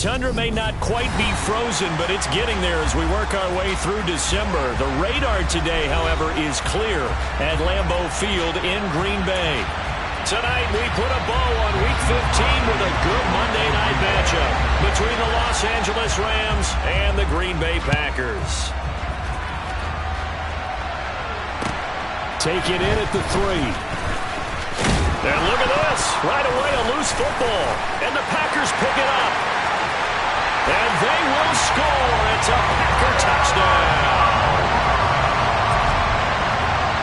tundra may not quite be frozen, but it's getting there as we work our way through December. The radar today, however, is clear at Lambeau Field in Green Bay. Tonight, we put a bow on Week 15 with a good Monday night matchup between the Los Angeles Rams and the Green Bay Packers. Take it in at the 3. And look at this. Right away, a loose football. And the Packers pick it up. And they will score. It's a Packer touchdown.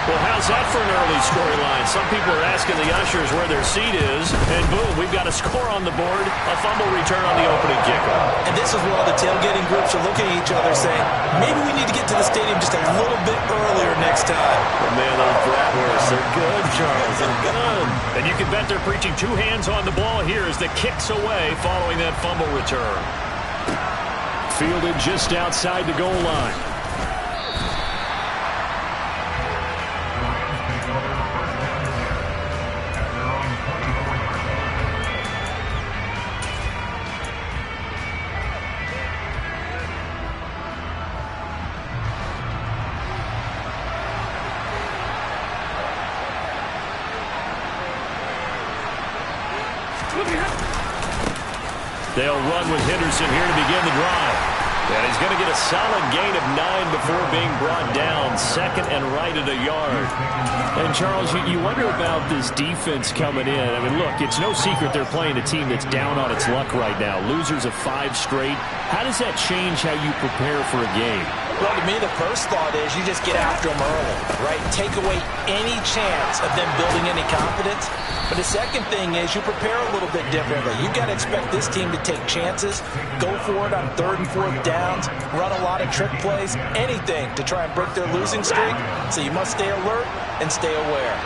Well, how's that for an early storyline? Some people are asking the ushers where their seat is. And boom, we've got a score on the board. A fumble return on the opening kickoff. And this is where all the tailgating groups are looking at each other saying, maybe we need to get to the stadium just a little bit earlier next time. Oh, man, those bratwursts, they're good, Charles. They're good. And you can bet they're preaching two hands on the ball here as the kick's away following that fumble return. Fielded just outside the goal line. They'll run with Henderson here to begin the drive. And he's going to get a solid gain of 9 before being brought down. Second and right at a yard. And, Charles, you wonder about this defense coming in. I mean, look, it's no secret they're playing a team that's down on its luck right now. Losers of 5 straight. How does that change how you prepare for a game? Well, to me, the first thought is you just get after them early, right? Take away any chance of them building any confidence. But the second thing is you prepare a little bit differently. You've got to expect this team to take chances, go for it on 3rd and 4th downs, run a lot of trick plays, anything to try and break their losing streak. So you must stay alert and stay aware.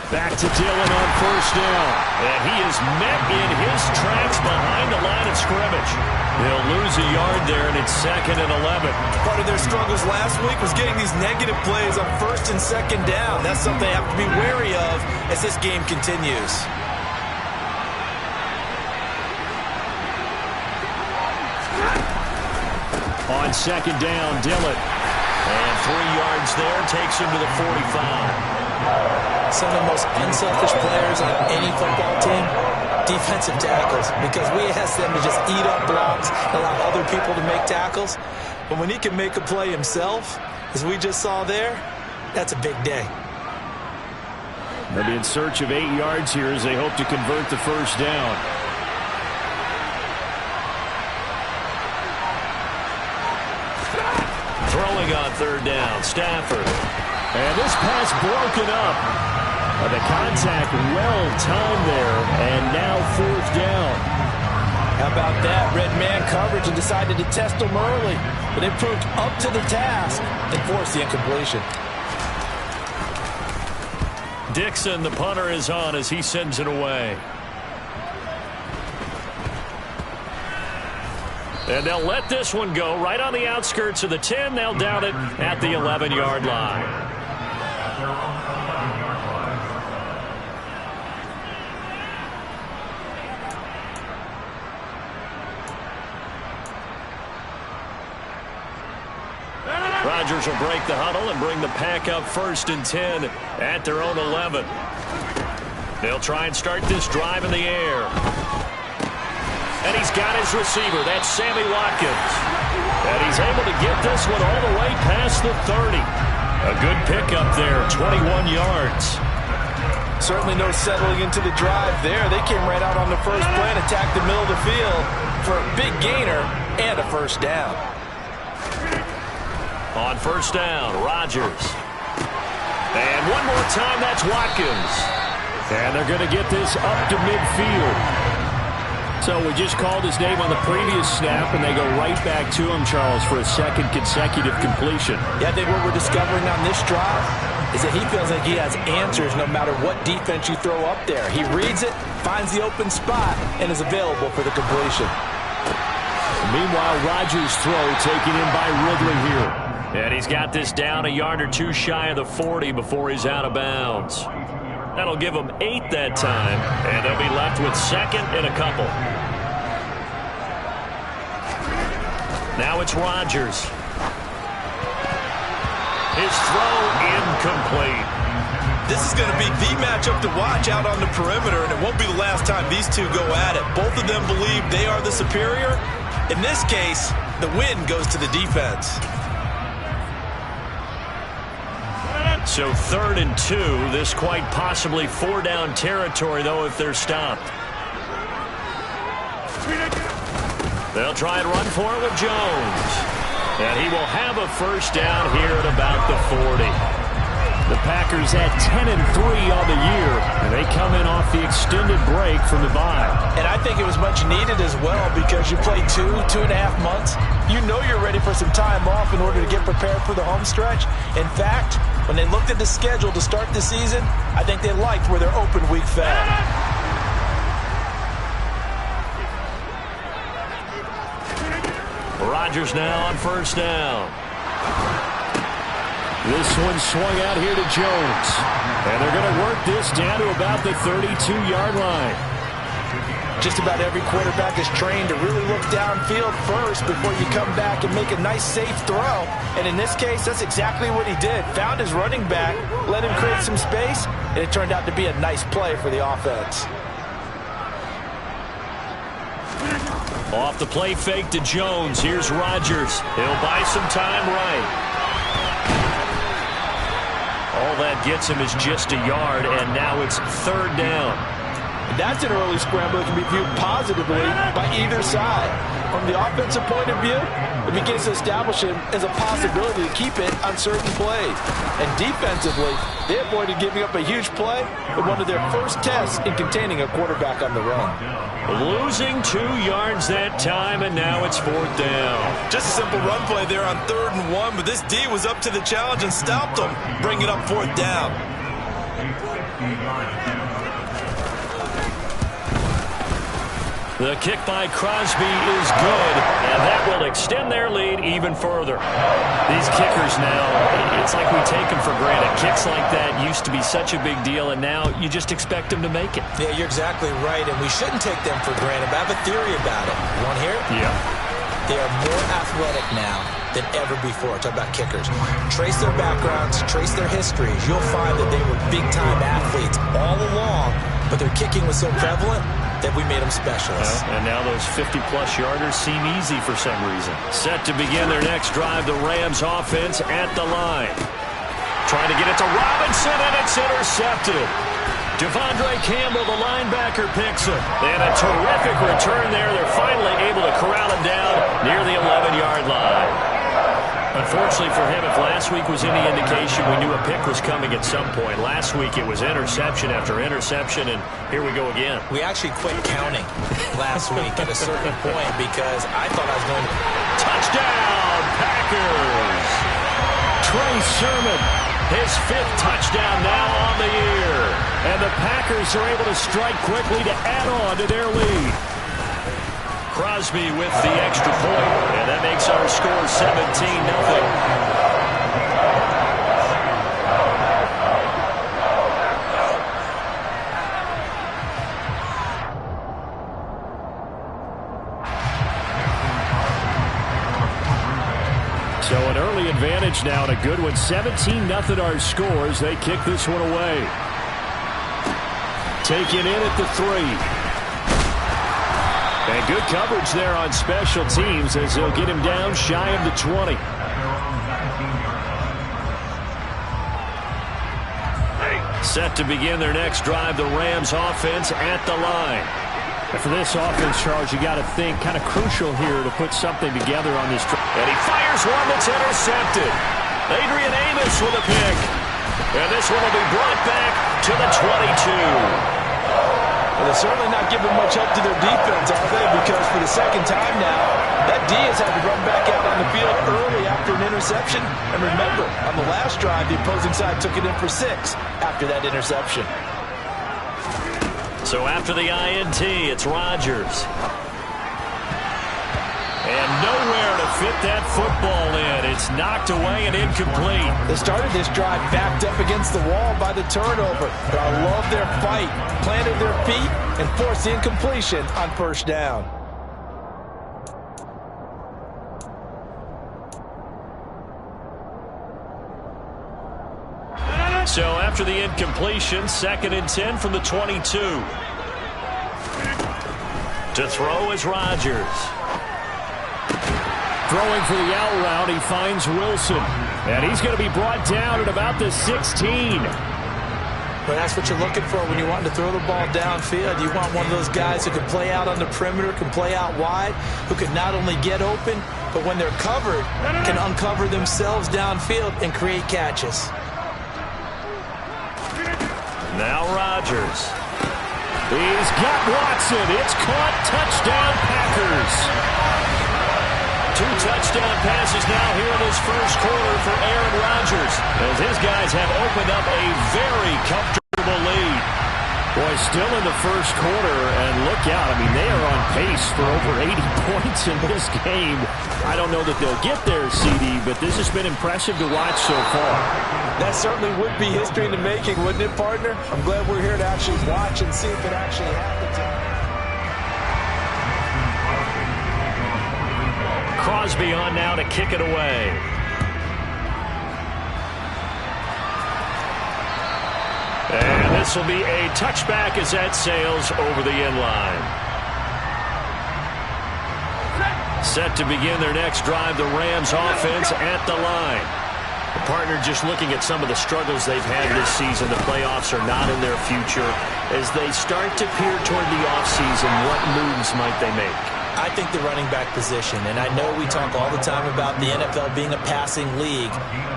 Back to Dillon on first down. And he is met in his tracks behind the line of scrimmage. He'll lose a yard there, and it's 2nd and 11. Part of their struggles last week was getting these negative plays on 1st and 2nd down. That's something they have to be wary of as this game continues. On 2nd down, Dillon. And 3 yards there, takes him to the 45. Some of the most unselfish players on any football team, defensive tackles, because we ask them to just eat up blocks, allow other people to make tackles. But when he can make a play himself, as we just saw there, that's a big day. They'll be in search of 8 yards here as they hope to convert the first down. Throwing on 3rd down, Stafford. And this pass broken up. The contact well-timed there, and now 4th down. How about that? Red man coverage and decided to test them early. But they proved up to the task and forced the incompletion. Dixon, the punter, is on as he sends it away. And they'll let this one go right on the outskirts of the 10. They'll down it at the 11-yard line. Rodgers will break the huddle and bring the pack up 1st and 10 at their own 11. They'll try and start this drive in the air. And he's got his receiver. That's Sammy Watkins. And he's able to get this one all the way past the 30. A good pickup there, 21 yards. Certainly no settling into the drive there. They came right out on the first play and attacked the middle of the field for a big gainer and a first down. On first down, Rodgers. And one more time, that's Watkins. And they're going to get this up to midfield. So we just called his name on the previous snap, and they go right back to him, Charles, for a 2nd consecutive completion. Yeah, I think what we're discovering on this drive is that he feels like he has answers no matter what defense you throw up there. He reads it, finds the open spot, and is available for the completion. Meanwhile, Rodgers' throw taken in by Ridley here. And he's got this down a yard or two shy of the 40 before he's out of bounds. That'll give them 8 that time, and they'll be left with second and a couple. Now it's Rodgers. His throw incomplete. This is going to be the matchup to watch out on the perimeter, and it won't be the last time these two go at it. Both of them believe they are the superior. In this case, the win goes to the defense. So 3rd and 2. This quite possibly 4-down territory, though, if they're stopped. They'll try and run for it with Jones. And he will have a first down here at about the 40. The Packers at 10-3 on the year, and they come in off the extended break from the bye. And I think it was much needed as well because you play 2.5 months. You know you're ready for some time off in order to get prepared for the home stretch. In fact, when they looked at the schedule to start the season, I think they liked where their open week fell. Rodgers now on first down. This one swung out here to Jones. And they're going to work this down to about the 32-yard line. Just about every quarterback is trained to really look downfield first before you come back and make a nice, safe throw. And in this case, that's exactly what he did. Found his running back, let him create some space, and it turned out to be a nice play for the offense. Off the play fake to Jones. Here's Rodgers. He'll buy some time right. All that gets him is just a yard, and now it's 3rd down. And that's an early scramble that can be viewed positively by either side. From the offensive point of view, it begins to establish him as a possibility to keep it on certain plays. And defensively, they avoided giving up a huge play in one of their first tests in containing a quarterback on the run. Losing 2 yards that time, and now it's 4th down. Just a simple run play there on 3rd and 1, but this D was up to the challenge and stopped them, bringing up 4th down. The kick by Crosby is good, and that will extend their lead even further. These kickers now, it's like we take them for granted. Kicks like that used to be such a big deal, and now you just expect them to make it. Yeah, you're exactly right, and we shouldn't take them for granted. But I have a theory about it. You want to hear it? Yeah. They are more athletic now than ever before. Talk about kickers. Trace their backgrounds, trace their histories. You'll find that they were big-time athletes all along, but their kicking was so prevalent that we made them specialists. And now those 50-plus yarders seem easy for some reason. Set to begin their next drive, the Rams offense at the line. Trying to get it to Robinson, and it's intercepted. Devondre Campbell, the linebacker, picks him. And a terrific return there. They're finally able to corral him down near the 11-yard line. Unfortunately for him, if last week was any indication, we knew a pick was coming at some point. Last week it was interception after interception, and here we go again. We actually quit counting last week at a certain point because I thought I was going to... Touchdown, Packers! Trey Sermon, his 5th touchdown now on the year. And the Packers are able to strike quickly to add on to their lead. Crosby with the extra point, and that makes our score 17-0. So an early advantage now, and a good one. 17-0 our scores. They kick this one away. Taken in at the 3. And good coverage there on special teams as they'll get him down shy of the 20. Set to begin their next drive, the Rams offense at the line. And for this offense, Charles, you got to think kind of crucial here to put something together on this drive. And he fires one that's intercepted. Adrian Amos with a pick. And this one will be brought back to the 22. Well, they're certainly not giving much help to their defense, are they? Because for the second time now, that D has had to run back out on the field early after an interception. And remember, on the last drive, the opposing side took it in for 6 after that interception. So after the INT, it's Rodgers. And nowhere to fit that football in. It's knocked away and incomplete. They started this drive backed up against the wall by the turnover. But I love their fight. Planted their feet and forced the incompletion on first down. So after the incompletion, 2nd and 10 from the 22. To throw is Rodgers. Throwing for the out route, he finds Wilson. And he's going to be brought down at about the 16. But that's what you're looking for when you want to throw the ball downfield. You want one of those guys who can play out on the perimeter, can play out wide, who can not only get open, but when they're covered, can uncover themselves downfield and create catches. Now Rodgers. He's got Watson. It's caught. Touchdown, Packers. 2 touchdown passes now here in this first quarter for Aaron Rodgers, as his guys have opened up a very comfortable lead. Boy, still in the first quarter, and look out. I mean, they are on pace for over 80 points in this game. I don't know that they'll get there, CD, but this has been impressive to watch so far. That certainly would be history in the making, wouldn't it, partner? I'm glad we're here to actually watch and see if it actually happens. Crosby on now to kick it away. And this will be a touchback as that sails over the end line. Set to begin their next drive, the Rams offense at the line. The partner just looking at some of the struggles they've had this season. The playoffs are not in their future. As they start to peer toward the offseason, what moves might they make? I think the running back position, and I know we talk all the time about the NFL being a passing league,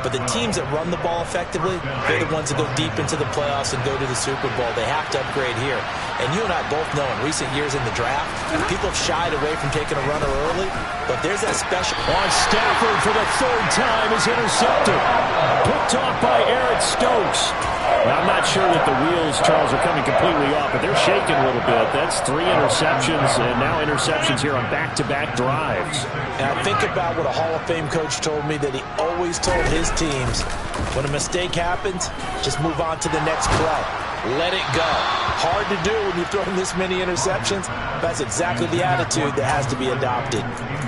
but the teams that run the ball effectively, they're the ones that go deep into the playoffs and go to the Super Bowl. They have to upgrade here. And you and I both know in recent years in the draft, people have shied away from taking a runner early, but there's that special... On Stafford for the 3rd time is intercepted. Picked off by Eric Stokes. Now, I'm not sure that the wheels, Charles, are coming completely off, but they're shaking a little bit. That's 3 interceptions, and now interceptions here on back-to-back drives. And I think about what a Hall of Fame coach told me that he always told his teams, when a mistake happens, just move on to the next play. Let it go. Hard to do when you've thrown this many interceptions. That's exactly the attitude that has to be adopted.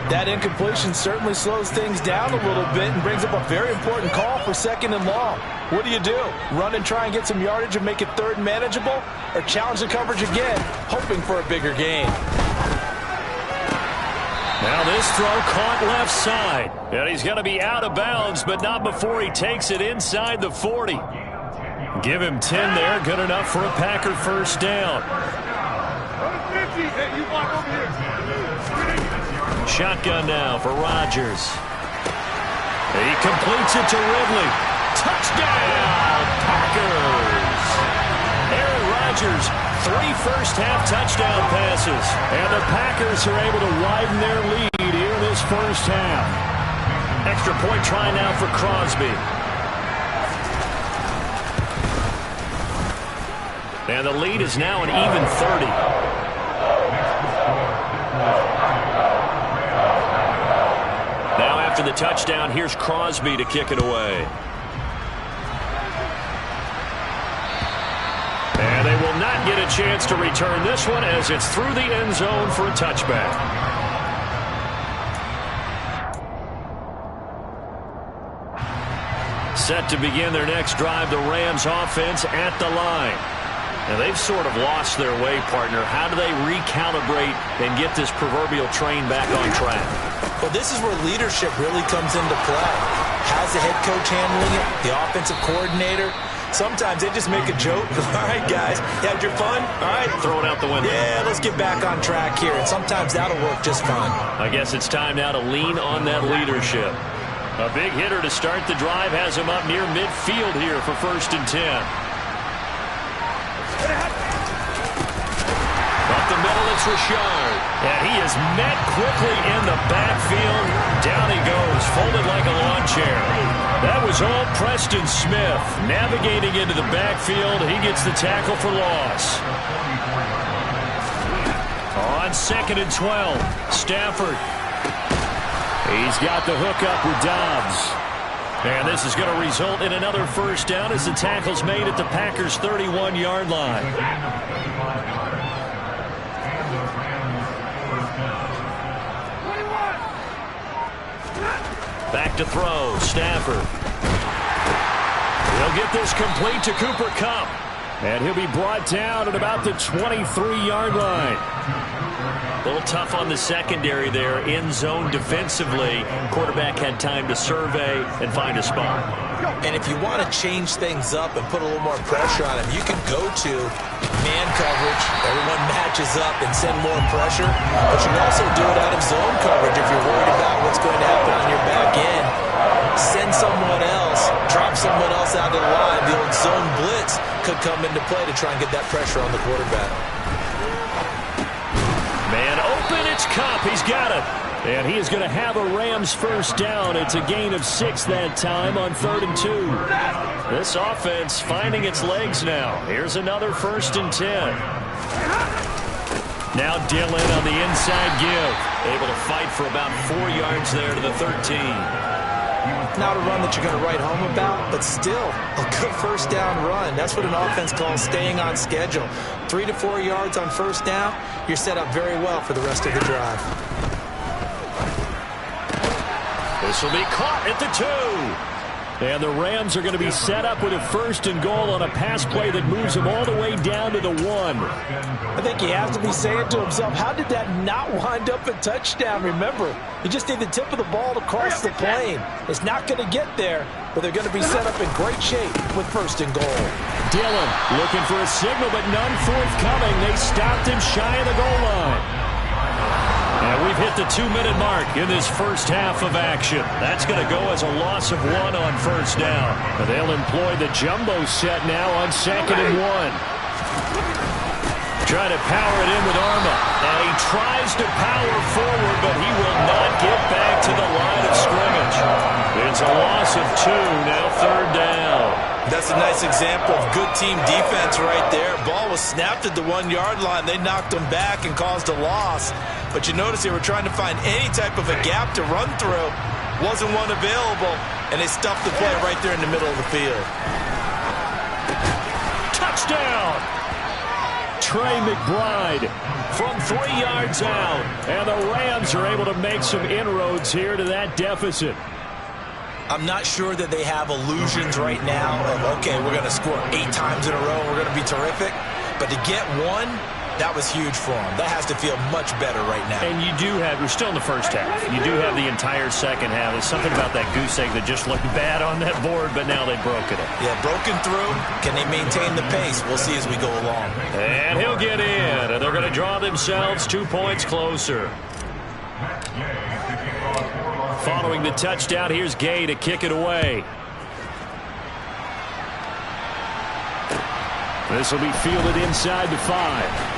That incompletion certainly slows things down a little bit and brings up a very important call for 2nd and long. What do? Run and try and get some yardage and make it 3rd manageable? Or challenge the coverage again, hoping for a bigger gain? Now this throw caught left side. And he's going to be out of bounds, but not before he takes it inside the 40. Give him 10 there. Good enough for a Packer first down. Shotgun now for Rodgers. He completes it to Ridley. Touchdown, Packers! Aaron Rodgers, 3 first-half touchdown passes. And the Packers are able to widen their lead here in this first half. Extra point try now for Crosby. And the lead is now an even 30. Now after the touchdown, here's Crosby to kick it away. And they will not get a chance to return this one as it's through the end zone for a touchback. Set to begin their next drive, the Rams offense at the line. And they've sort of lost their way, partner. How do they recalibrate and get this proverbial train back on track? Well, this is where leadership really comes into play. How's the head coach handling it? The offensive coordinator? Sometimes they just make a joke. All right, guys, you had your fun? All right. Throw it out the window. Yeah, let's get back on track here. And sometimes that'll work just fine. I guess it's time now to lean on that leadership. A big hitter to start the drive has him up near midfield here for 1st and 10. Up the middle, it's Richard. And he is met quickly in the backfield. Down he goes, folded like a lawn chair. That was all Preston Smith. Navigating into the backfield, he gets the tackle for loss. On 2nd and 12, Stafford He's got the hook up with Dobbs. And this is going to result in another first down as the tackle's made at the Packers' 31-yard line. Back to throw, Stafford. He'll get this complete to Cooper Kupp. And he'll be brought down at about the 23-yard line. A little tough on the secondary there, in zone defensively. Quarterback had time to survey and find a spot. And if you want to change things up and put a little more pressure on him, you can go to man coverage. Everyone matches up and send more pressure. But you can also do it out of zone coverage if you're worried about what's going to happen on your back end. Send someone else, drop someone else out of the line. The old zone blitz could come into play to try and get that pressure on the quarterback. Man open, it's Kupp. He's got it. And he is going to have a Rams first down. It's a gain of 6 that time on 3rd and 2. This offense finding its legs now. Here's another 1st and 10. Now Dillon on the inside give. Able to fight for about 4 yards there to the 13. Not a run that you're going to write home about, but still a good first down run. That's what an offense calls staying on schedule. 3 to 4 yards on first down, you're set up very well for the rest of the drive. This will be caught at the 2. And the Rams are going to be set up with a 1st and goal on a pass play that moves them all the way down to the 1. I think he has to be saying to himself, how did that not wind up a touchdown? Remember, you just need the tip of the ball to cross the plane. It's not going to get there, but they're going to be set up in great shape with 1st and goal. Dillon looking for a signal, but none forthcoming. They stopped him shy of the goal line. And we've hit the 2-minute mark in this first half of action. That's going to go as a loss of 1 on first down. And they'll employ the jumbo set now on 2nd and 1. Trying to power it in with Arma. And he tries to power forward, but he will not get back to the line of scrimmage. It's a loss of 2, now 3rd down. That's a nice example of good team defense right there. Ball was snapped at the 1-yard line. They knocked him back and caused a loss. But you notice they were trying to find any type of a gap to run through. Wasn't one available, and they stuffed the play right there in the middle of the field. Touchdown! Trey McBride from 3 yards out. And the Rams are able to make some inroads here to that deficit. I'm not sure that they have illusions right now of, okay, we're going to score 8 times in a row, we're going to be terrific. But to get 1, that was huge for them. That has to feel much better right now. And you do have, we're still in the first half. You do have the entire second half. There's something about that goose egg that just looked bad on that board, but now they've broken it. Yeah, broken through. Can they maintain the pace? We'll see as we go along. And he'll get in, and they're going to draw themselves 2 points closer. Following the touchdown, here's Gay to kick it away. This will be fielded inside the 5.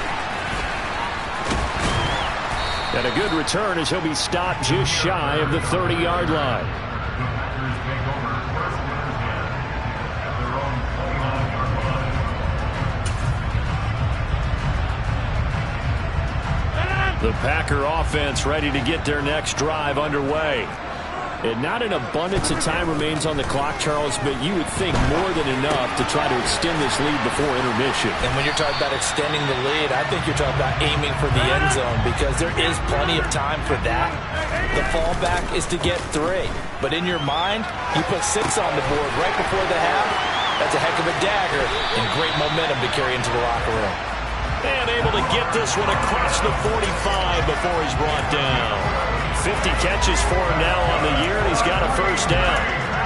And a good return as he'll be stopped just shy of the 30-yard line. The Packer offense ready to get their next drive underway. And not an abundance of time remains on the clock, Charles, but you would think more than enough to try to extend this lead before intermission. And when you're talking about extending the lead, I think you're talking about aiming for the end zone because there is plenty of time for that. The fallback is to get 3. But in your mind, you put 6 on the board right before the half. That's a heck of a dagger and great momentum to carry into the locker room. And able to get this one across the 45 before he's brought down. 50 catches for him now on the year, and he's got a first down.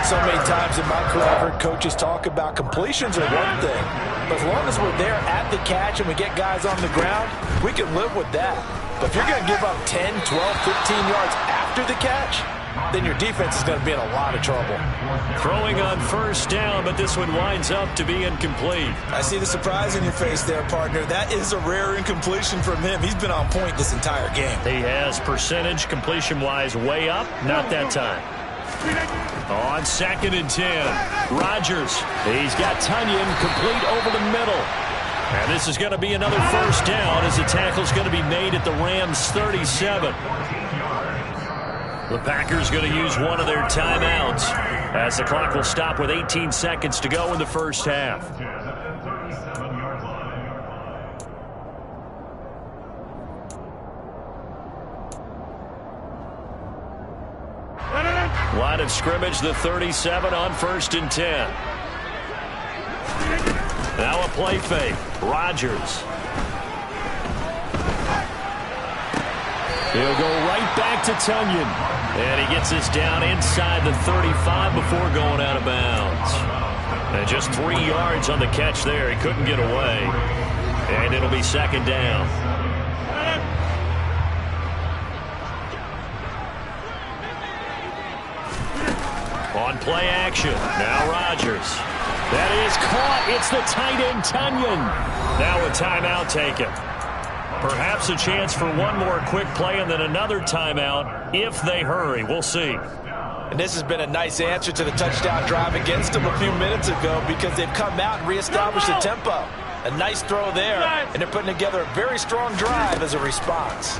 So many times in my career, I've heard coaches talk about completions are one thing. But as long as we're there at the catch and we get guys on the ground, we can live with that. But if you're going to give up 10, 12, 15 yards after the catch, then your defense is going to be in a lot of trouble. Throwing on first down, but this one winds up to be incomplete. I see the surprise in your face there, partner. That is a rare incompletion from him. He's been on point this entire game. He has percentage completion-wise way up. Not that time. On 2nd and 10, Rodgers. He's got Tunyon complete over the middle. And this is going to be another first down as the tackle's going to be made at the Rams' 37. The Packers going to use one of their timeouts as the clock will stop with 18 seconds to go in the first half. Line of scrimmage, the 37 on 1st and 10. Now a play fake. Rodgers. He'll go right back to Tonyan. And he gets this down inside the 35 before going out of bounds. And just 3 yards on the catch there. He couldn't get away. And it'll be second down. On play action. Now Rodgers. That is caught. It's the tight end, Tonyan. Now a timeout taken. Perhaps a chance for one more quick play and then another timeout if they hurry. We'll see. And this has been a nice answer to the touchdown drive against them a few minutes ago because they've come out and reestablished the tempo. A nice throw there, and they're putting together a very strong drive as a response.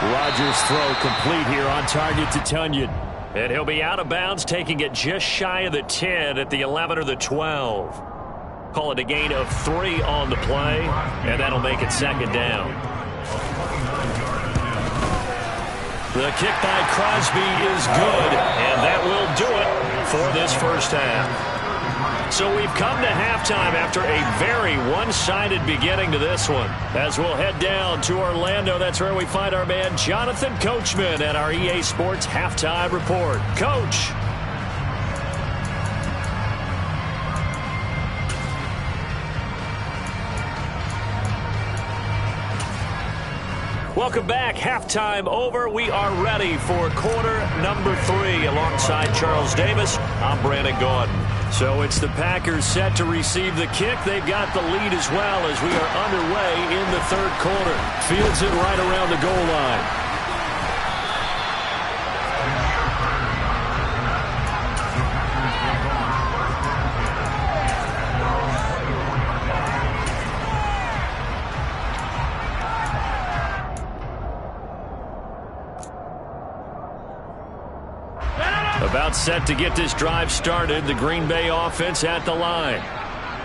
Rodgers' throw complete here on target to Tonyan. And he'll be out of bounds, taking it just shy of the 10 at the 11 or the 12. Call it a gain of 3 on the play, and that'll make it second down. The kick by Crosby is good, and that will do it for this first half. So we've come to halftime after a very one-sided beginning to this one. As we'll head down to Orlando, that's where we find our man Jonathan Coachman at our EA Sports Halftime Report. Coach. Welcome back. Halftime over. We are ready for quarter number 3 alongside Charles Davis. I'm Brandon Gaudin. So it's the Packers set to receive the kick. They've got the lead as well as we are underway in the third quarter. Fields it right around the goal line. About set to get this drive started, the Green Bay offense at the line.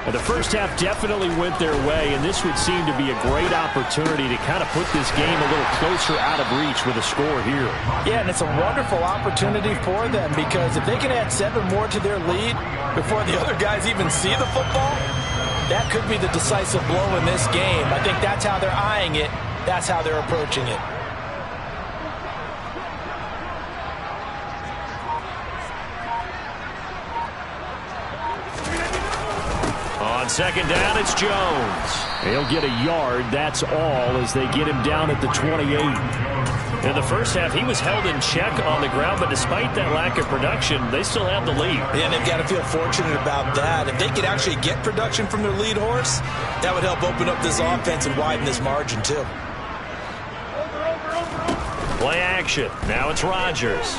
And the first half definitely went their way, and this would seem to be a great opportunity to kind of put this game a little closer out of reach with a score here. Yeah, and it's a wonderful opportunity for them because if they can add 7 more to their lead before the other guys even see the football, that could be the decisive blow in this game. I think that's how they're eyeing it. That's how they're approaching it. On second down, it's Jones. He'll get a yard, that's all, as they get him down at the 28. In the first half, he was held in check on the ground, but despite that lack of production, they still have the lead. Yeah, and they've got to feel fortunate about that. If they could actually get production from their lead horse, that would help open up this offense and widen this margin, too. Play action. Now it's Rodgers.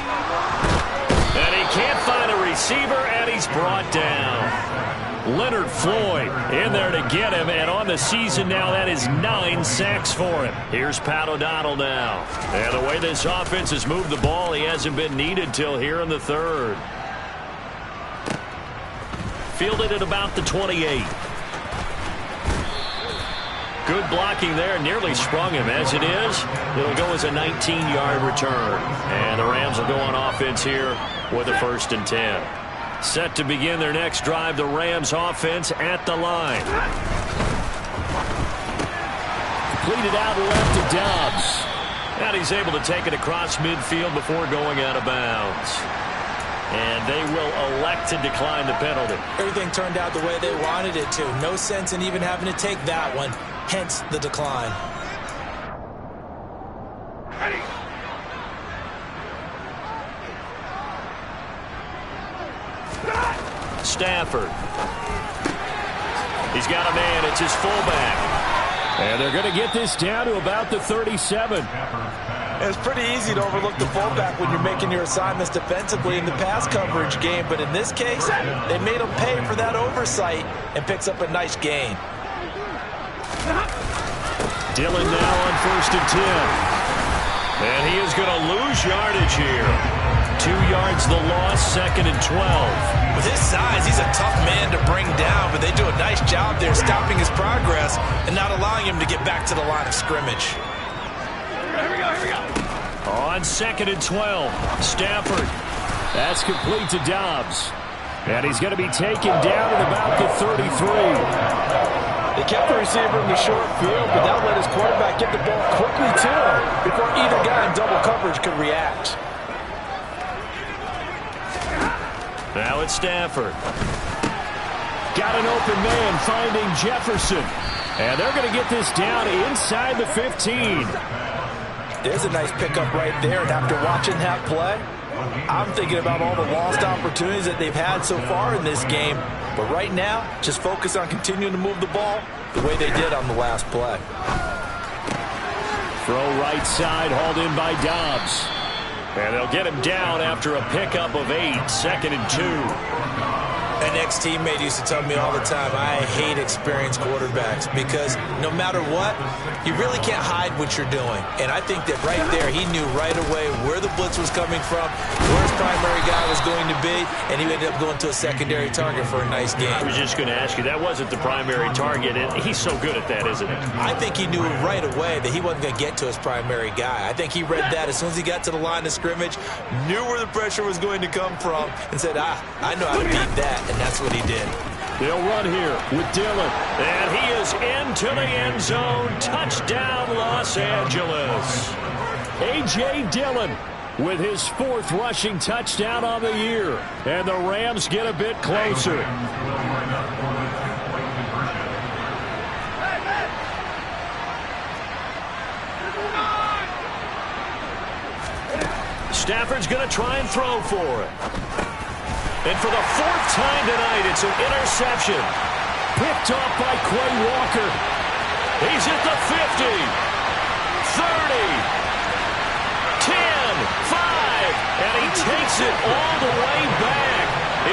And he can't find a receiver, and he's brought down. Leonard Floyd in there to get him, and on the season now, that is 9 sacks for him. Here's Pat O'Donnell now. And the way this offense has moved the ball, he hasn't been needed till here in the third. Fielded at about the 28. Good blocking there, nearly sprung him. As it is, it'll go as a 19-yard return. And the Rams will go on offense here with a 1st and 10. Set to begin their next drive, the Rams offense at the line. Completed out left to Dobbs. And he's able to take it across midfield before going out of bounds. And they will elect to decline the penalty. Everything turned out the way they wanted it to. No sense in even having to take that one, hence the decline. Ready. Stafford. He's got a man. It's his fullback. And they're going to get this down to about the 37. It's pretty easy to overlook the fullback when you're making your assignments defensively in the pass coverage game. But in this case, they made him pay for that oversight and picks up a nice gain. Dillon now on 1st and 10. And he is going to lose yardage here. 2 yards the loss, 2nd and 12. With his size, he's a tough man to bring down, but they do a nice job there stopping his progress and not allowing him to get back to the line of scrimmage. Here we go. On 2nd and 12, Stafford. That's complete to Dobbs. And he's going to be taken down at about the 33. They kept the receiver in the short field, but that let his quarterback get the ball quickly to him before either guy in double coverage could react. Now it's Stafford. Got an open man finding Jefferson. And they're going to get this down inside the 15. There's a nice pickup right there, and after watching that play, I'm thinking about all the lost opportunities that they've had so far in this game. But right now, just focus on continuing to move the ball the way they did on the last play. Throw right side, hauled in by Dobbs. And they'll get him down after a pickup of 8, 2nd and 2. An ex-teammate used to tell me all the time, I hate experienced quarterbacks because no matter what, you really can't hide what you're doing. And I think that right there, he knew right away where the blitz was coming from, where his primary guy was going to be, and he ended up going to a secondary target for a nice game. I was just going to ask you, that wasn't the primary target, and he's so good at that, isn't he? I think he knew right away that he wasn't going to get to his primary guy. I think he read that as soon as he got to the line of scrimmage, knew where the pressure was going to come from, and said, I know how to beat that. And that's what he did. They'll run here with Dillon. And he is into the end zone. Touchdown, Los Angeles. A.J. Dillon with his 4th rushing touchdown on the year. And the Rams get a bit closer. Stafford's going to try and throw for it. And for the 4th time tonight, it's an interception. Picked off by Quay Walker. He's at the 50, 30, 10, 5, and he takes it all the way back.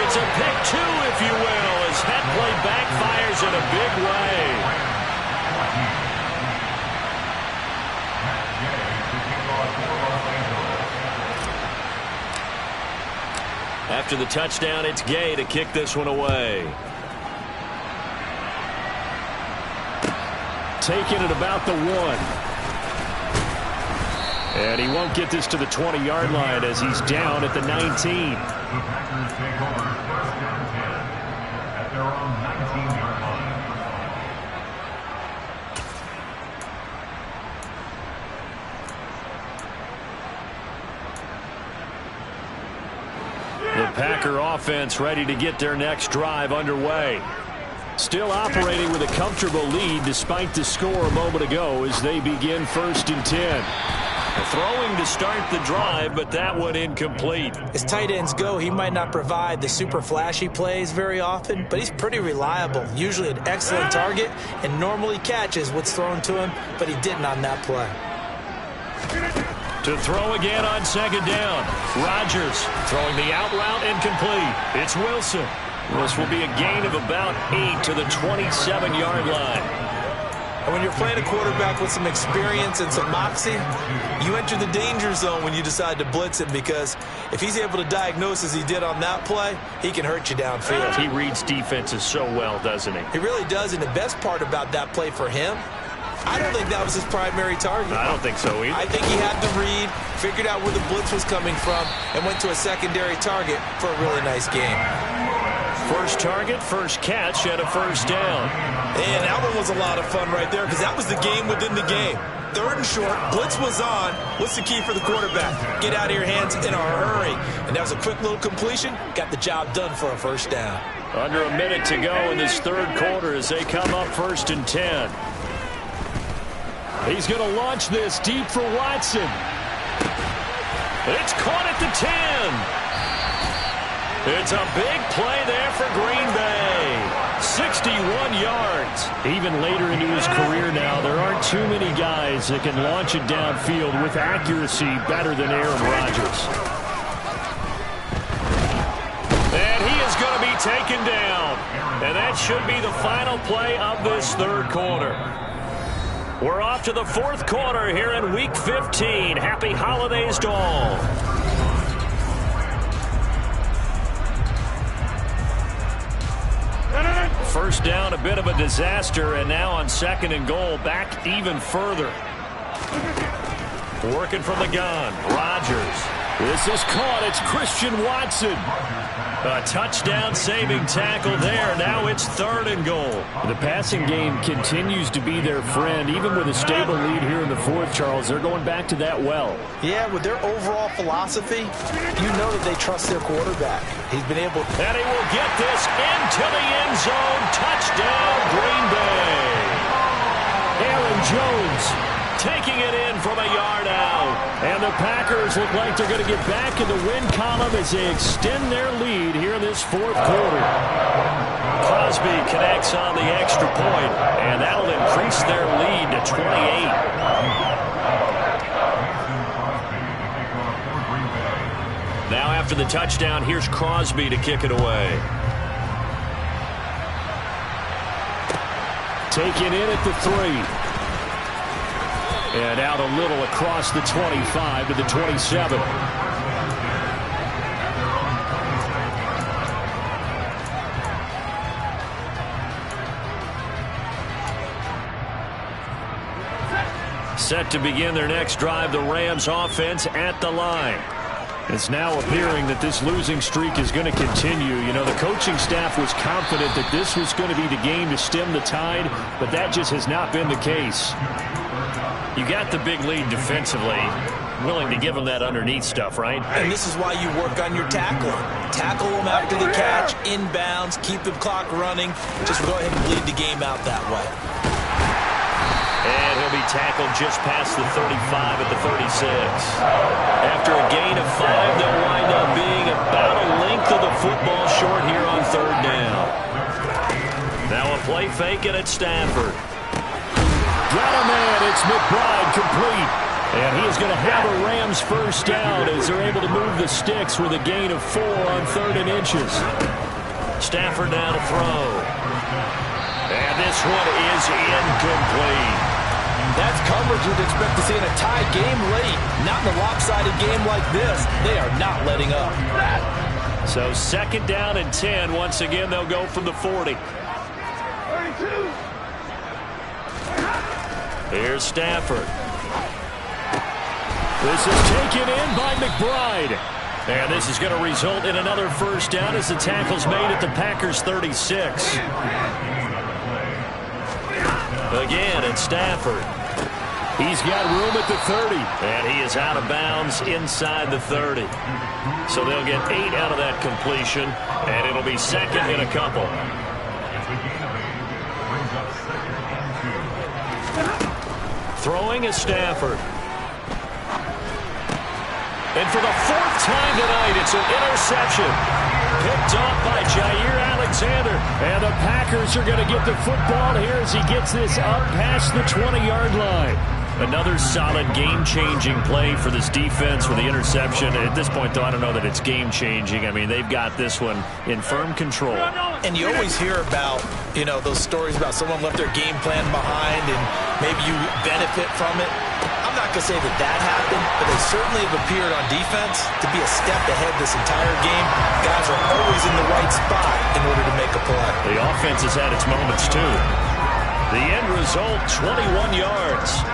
It's a pick 2, if you will, as that play backfires in a big way. After the touchdown, it's Gay to kick this one away. Taking it about the 1. And he won't get this to the 20-yard line as he's down at the 19. The Packer offense ready to get their next drive underway. Still operating with a comfortable lead despite the score a moment ago as they begin 1st and 10. Throwing to start the drive, but that one incomplete. As tight ends go, he might not provide the super flashy plays very often, but he's pretty reliable. Usually an excellent target and normally catches what's thrown to him, but he didn't on that play. To throw again on 2nd down. Rodgers throwing the out route incomplete. It's Wilson. This will be a gain of about 8 to the 27-yard line. And when you're playing a quarterback with some experience and some moxie, you enter the danger zone when you decide to blitz him, because if he's able to diagnose as he did on that play, he can hurt you downfield. He reads defenses so well, doesn't he? He really does, and the best part about that play for him, I don't think that was his primary target. I don't think so either. I think he had the read, figured out where the blitz was coming from, and went to a secondary target for a really nice game. First target, first catch, and a 1st down. And that one was a lot of fun right there, because that was the game within the game. 3rd and short, blitz was on. What's the key for the quarterback? Get out of your hands in a hurry. And that was a quick little completion. Got the job done for a 1st down. Under a minute to go in this 3rd quarter as they come up 1st and 10. He's going to launch this deep for Watson. It's caught at the 10. It's a big play there for Green Bay. 61 yards. Even later into his career now, there aren't too many guys that can launch it downfield with accuracy better than Aaron Rodgers. And he is going to be taken down. And that should be the final play of this 3rd quarter. We're off to the fourth quarter here in Week 15. Happy holidays to all. First down, a bit of a disaster, and now on 2nd and goal, back even further. Working from the gun, Rodgers. This is caught. It's Christian Watson. A touchdown-saving tackle there. Now it's 3rd and goal. The passing game continues to be their friend. Even with a stable lead here in the 4th, Charles, they're going back to that well. Yeah, with their overall philosophy, you know that they trust their quarterback. He's been able to... And he will get this into the end zone. Touchdown, Green Bay. Aaron Jones taking it in from a yard out. And the Packers look like they're going to get back in the win column as they extend their lead here in this 4th quarter. Crosby connects on the extra point, and that'll increase their lead to 28. Now after the touchdown, here's Crosby to kick it away. Taken in at the 3. And out a little across the 25 to the 27. Set to begin their next drive, the Rams offense at the line. It's now appearing that this losing streak is going to continue. You know, the coaching staff was confident that this was going to be the game to stem the tide, but that just has not been the case. You got the big lead defensively, willing to give them that underneath stuff, right? And this is why you work on your tackling. Tackle them after the catch, inbounds, keep the clock running. Just go ahead and bleed the game out that way. And he'll be tackled just past the 35 at the 36. After a gain of 5, they'll wind up being about a length of the football short here on 3rd down. Now a play fake and it's Stafford. Got a man. It's McBride complete. And he is going to have a Rams first down as they're able to move the sticks with a gain of 4 on 3rd and inches. Stafford now to throw. And this one is incomplete. That's coverage you'd expect to see in a tie game late. Not in a lopsided game like this. They are not letting up. So 2nd down and 10. Once again, they'll go from the 40. 32. Here's Stafford. This is taken in by McBride. And this is going to result in another first down as the tackle's made at the Packers' 36. Again, it's Stafford. He's got room at the 30. And he is out of bounds inside the 30. So they'll get 8 out of that completion, and it'll be 2nd and a couple. Throwing is Stafford. And for the 4th time tonight, it's an interception. Picked off by Jair Alexander. And the Packers are going to get the football here as he gets this up past the 20-yard line. Another solid game-changing play for this defense with the interception. At this point, though, I don't know that it's game-changing. I mean, they've got this one in firm control. And you always hear about, you know, those stories about someone left their game plan behind and maybe you benefit from it. I'm not going to say that that happened, but they certainly have appeared on defense to be a step ahead this entire game. Guys are always in the right spot in order to make a play. The offense has had its moments, too. The end result, 21 yards.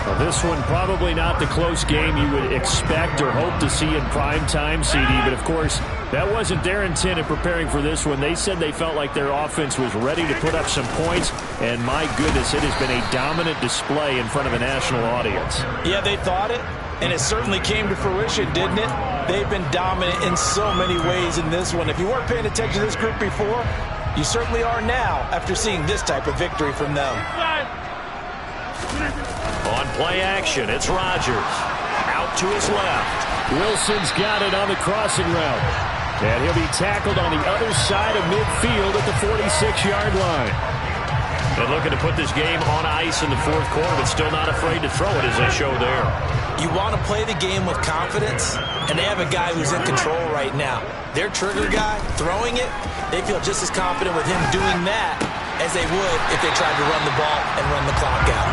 Well, this one probably not the close game you would expect or hope to see in prime time, CD. But, of course, that wasn't their intent in preparing for this one. They said they felt like their offense was ready to put up some points. And, my goodness, it has been a dominant display in front of a national audience. Yeah, they thought it, and it certainly came to fruition, didn't it? They've been dominant in so many ways in this one. If you weren't paying attention to this group before, you certainly are now after seeing this type of victory from them. On play action, it's Rodgers. Out to his left. Wilson's got it on the crossing route. And he'll be tackled on the other side of midfield at the 46-yard line. And looking to put this game on ice in the 4th quarter, but still not afraid to throw it as they show there. You want to play the game with confidence, and they have a guy who's in control right now. Their trigger guy, throwing it, they feel just as confident with him doing that as they would if they tried to run the ball and run the clock out.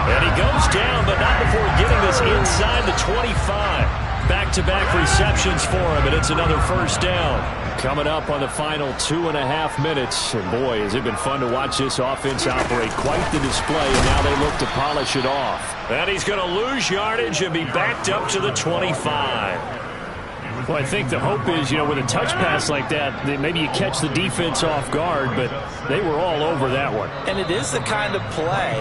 And he goes down, but not before getting this inside the 25. Back-to-back receptions for him, and it's another first down. Coming up on the final 2.5 minutes. And boy, has it been fun to watch this offense operate. Quite the display, and now they look to polish it off. And he's going to lose yardage and be backed up to the 25. Well, I think the hope is, with a touch pass like that, maybe you catch the defense off guard, but they were all over that one. And it is the kind of play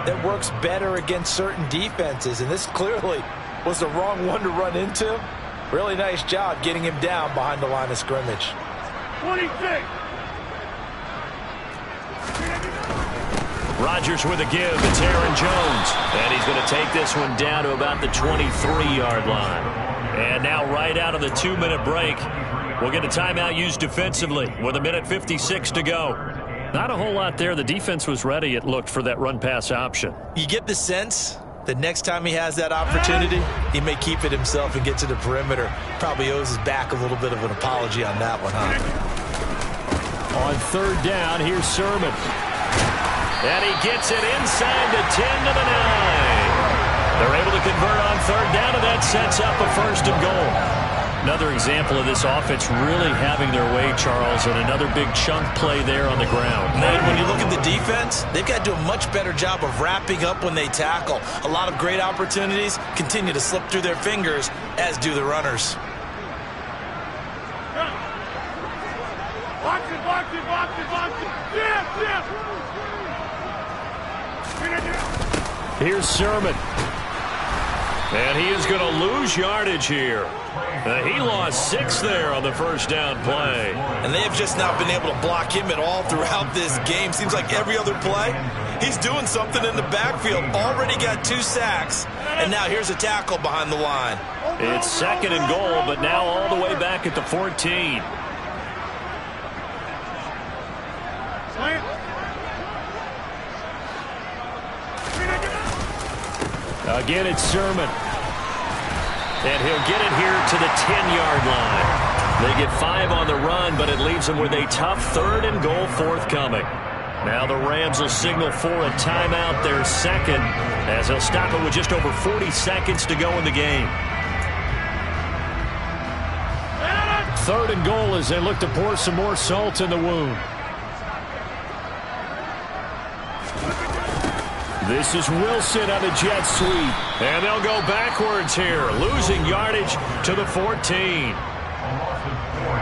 that works better against certain defenses, and this clearly was the wrong one to run into. Really nice job getting him down behind the line of scrimmage. 26. Rodgers with a give. It's Aaron Jones. And he's going to take this one down to about the 23-yard line. And now right out of the 2-minute break, we'll get a timeout used defensively with 1:56 to go. Not a whole lot there. The defense was ready, it looked, for that run-pass option. You get the sense that next time he has that opportunity, he may keep it himself and get to the perimeter. Probably owes his back a little bit of an apology on that one, huh? On third down, here's Sermon. And he gets it inside the 10 to the 9. They're able to convert on third down, and that sets up a first and goal. Another example of this offense really having their way, Charles, and another big chunk play there on the ground. Man, when you look at the defense, they've got to do a much better job of wrapping up when they tackle. A lot of great opportunities continue to slip through their fingers, as do the runners. Box it, box it, box it, box it. Yeah. Here's Sermon. And he is going to lose yardage here. He lost 6 there on the first down play. And they have just not been able to block him at all throughout this game. Seems like every other play, he's doing something in the backfield. Already got 2 sacks, and now here's a tackle behind the line. It's second and goal, but now all the way back at the 14. Again, it's Sermon. And he'll get it here to the 10-yard line. They get 5 on the run, but it leaves them with a tough third and goal forthcoming. Now the Rams will signal for a timeout, their second, as they'll stop it with just over 40 seconds to go in the game. Third and goal as they look to pour some more salt in the wound. This is Wilson on a jet sweep. And they'll go backwards here, losing yardage to the 14.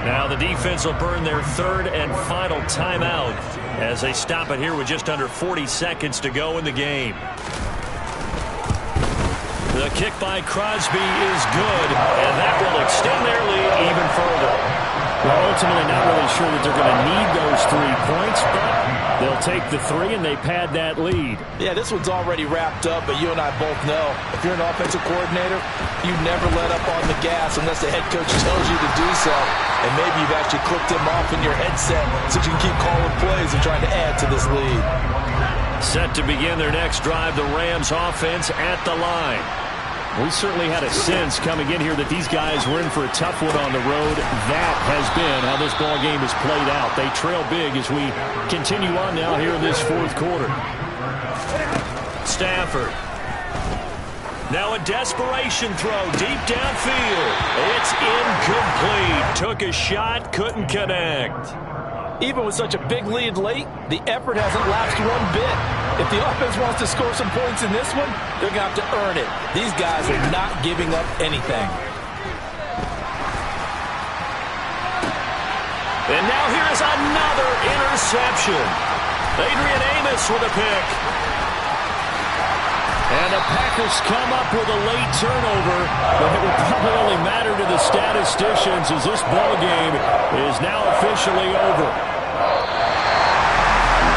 Now the defense will burn their third and final timeout as they stop it here with just under 40 seconds to go in the game. The kick by Crosby is good, and that will extend their lead even further. Well, ultimately not really sure that they're going to need those 3 points, but they'll take the 3 and they pad that lead. Yeah, this one's already wrapped up, but you and I both know if you're an offensive coordinator, you never let up on the gas unless the head coach tells you to do so. And maybe you've actually clicked him off in your headset so you can keep calling plays and trying to add to this lead. Set to begin their next drive, the Rams offense at the line. We certainly had a sense coming in here that these guys were in for a tough one on the road. That has been how this ball game has played out. They trail big as we continue on now here in this fourth quarter. Stafford. Now a desperation throw deep downfield. It's incomplete. Took a shot, couldn't connect. Even with such a big lead late, the effort hasn't lapsed one bit. If the offense wants to score some points in this one, they're going to have to earn it. These guys are not giving up anything. And now here is another interception. Adrian Amos with a pick. And the Packers come up with a late turnover, but it will probably only matter to the statisticians as this ball game is now officially over.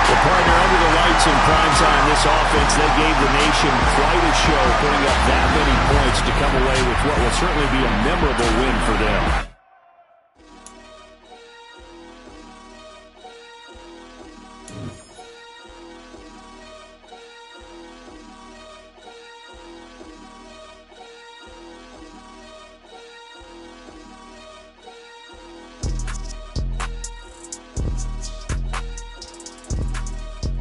The partner under the lights in prime time, this offense, they gave the nation quite a show, putting up that many points to come away with what will certainly be a memorable win for them.